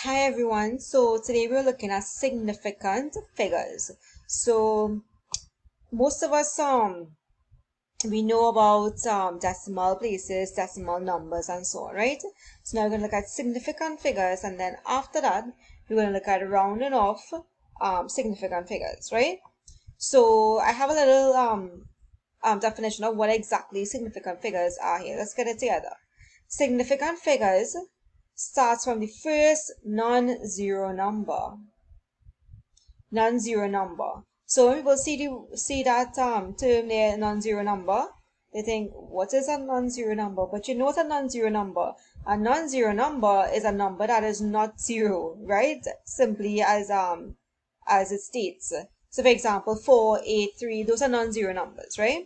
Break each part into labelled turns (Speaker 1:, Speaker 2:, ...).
Speaker 1: Hi everyone. So today we're looking at significant figures. So most of us we know about decimal places, decimal numbers, and so on, right? So now we're going to look at significant figures, and then after that we're going to look at rounding off significant figures, right? So I have a little definition of what exactly significant figures are here. Let's get it together. Significant figures starts from the first non-zero number. Non-zero number. So when people see that term there, non-zero number, they think, what is a non-zero number? But you know what a non-zero number? A non-zero number is a number that is not zero, right? Simply as it states. So for example, 4, 8, 3, those are non-zero numbers, right?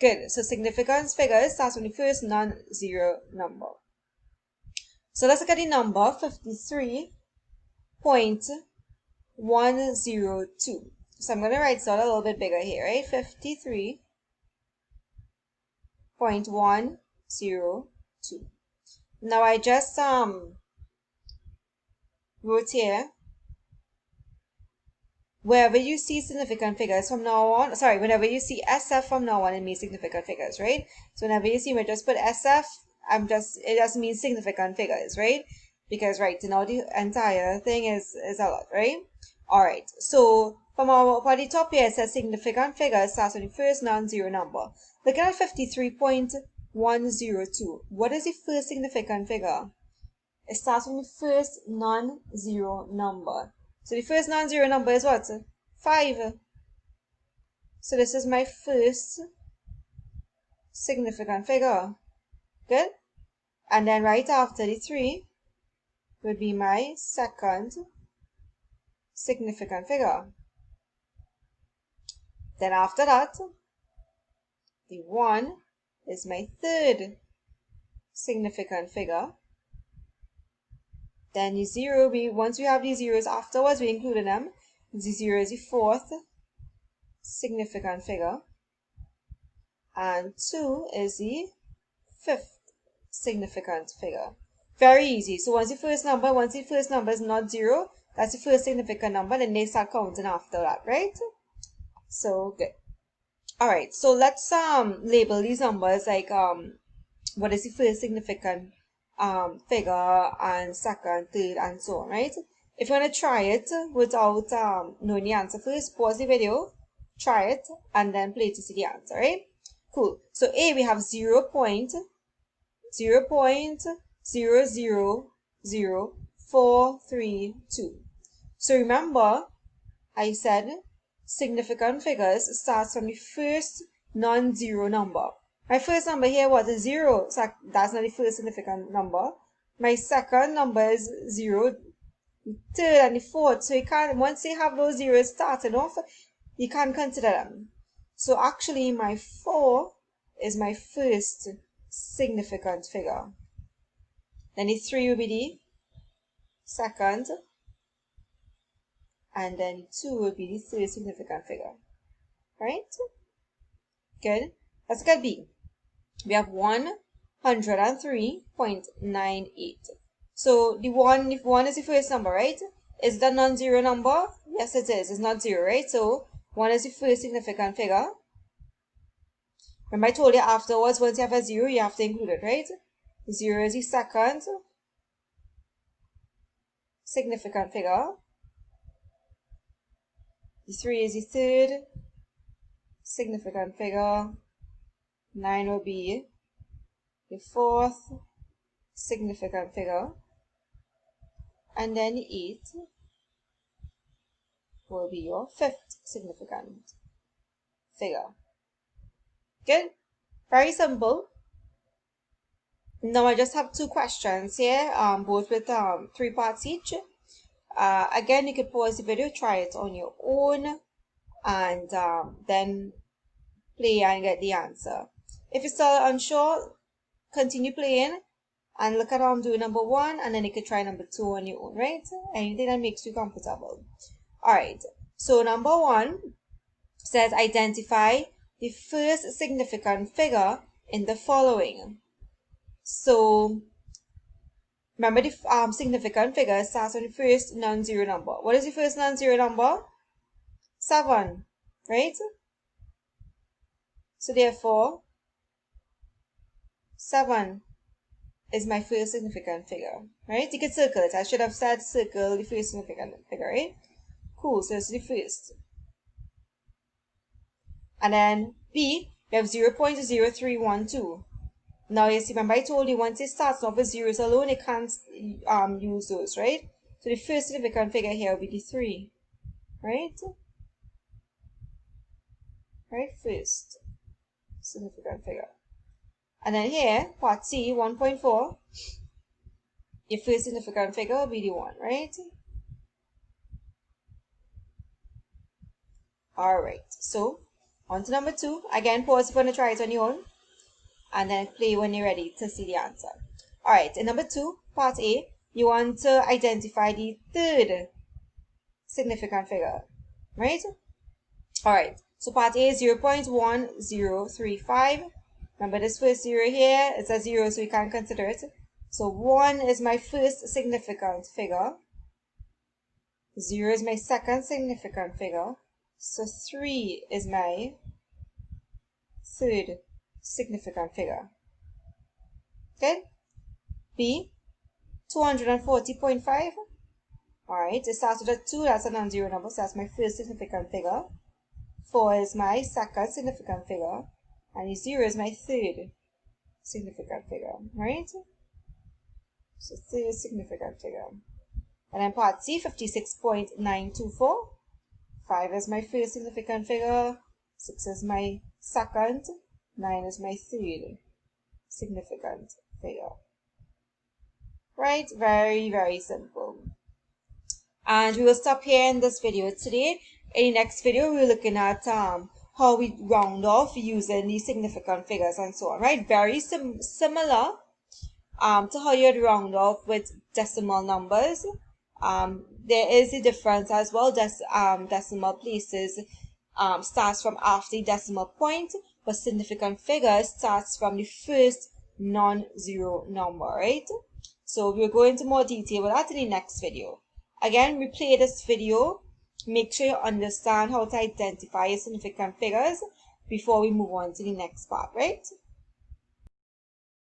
Speaker 1: Good. So significance figures starts from the first non-zero number. So let's look at the number 53.102. So I'm going to write this out a little bit bigger here, right? 53.102. Now I just wrote here, wherever you see significant figures from now on, sorry, whenever you see SF from now on, it means significant figures, right? So whenever you see me just put SF, it just means significant figures, right? Because right now the entire thing is a lot, right? All right. So for the top here, it says significant figures starts with the first non-zero number. Looking at 53.102. What is the first significant figure? It starts from the first non-zero number. So the first non-zero number is what? 5. So this is my first significant figure. Good? And then right after the 3 would be my second significant figure. Then after that, the 1 is my third significant figure. Then the 0, once we have the zeros afterwards, we included them. The 0 is the fourth significant figure. And 2 is the fifth significant figure. Very easy. So once the first number is not 0, that's the first significant number, then they start counting after that, right? So good. All right, so let's label these numbers like what is the first significant figure and second, third, and so on, right? If you want to try it without knowing the answer first, pause the video, try it, and then play to see the answer, right? Cool. So A, we have 0.0000432. So remember, I said significant figures starts from the first non-zero number. My first number here was a 0, so that's not the first significant number. My second number is 0, the third and the fourth. So you can't, once you have those zeros started off, you can't consider them. So actually my 4 is my first significant figure. Then the 3 will be the second, and then 2 will be the third significant figure. Right? Good. Let's look at B. We have 103.98. So the 1, if 1 is the first number, right? Is that non-zero number? Yes, it is. It's not 0, right? So 1 is the first significant figure. Remember I told you afterwards, once you have a 0, you have to include it, right? 0 is the second significant figure. The 3 is the third significant figure. 9 will be the fourth significant figure. And then the 8 will be your fifth significant figure. Good? Very simple. Now I just have 2 questions here, both with 3 parts each. Again, you can pause the video, try it on your own, and then play and get the answer. If you're still unsure, continue playing and look at how I'm doing number 1, and then you can try number 2 on your own, right? Anything that makes you comfortable. Alright, so number 1 says identify the first significant figure in the following. So Remember the significant figure starts on the first non-zero number. What is the first non-zero number? 7, right? So therefore, 7 is my first significant figure, right? You can circle it. I should have said circle the first significant figure, right? Cool, so it's the first. And then B, we have 0.0312. Now, you see, remember I told you once it starts off with zeros alone, it can't use those, right? So the first significant figure here will be the 3, right? Right, first significant figure. And then here, part C, 1.4, your first significant figure will be the 1, right? Alright, so on to number 2. Again, pause if you want to try it on your own, and then play when you're ready to see the answer. Alright, in number 2, part A, you want to identify the third significant figure, right? Alright, so part A is 0.1035. Remember this first 0 here, it's a 0, so we can't consider it. So 1 is my first significant figure. 0 is my second significant figure. So 3 is my third significant figure. Okay? B, 240.5. Alright, it starts with a 2, that's a non-zero number, so that's my first significant figure. 4 is my second significant figure. And the 0 is my third significant figure, right? So third significant figure. And then part C, 56.924. 5 is my first significant figure. 6 is my second. 9 is my third significant figure. Right? Very, very simple. And we will stop here in this video today. In the next video, we're looking at how we round off using the significant figures and so on, right? Very similar to how you'd round off with decimal numbers. There is a difference as well. Decimal places starts from after the decimal point, but significant figures starts from the first non-zero number, right? So we'll go into more detail with that in the next video. Again, replay this video. Make sure you understand how to identify your significant figures before we move on to the next part, right?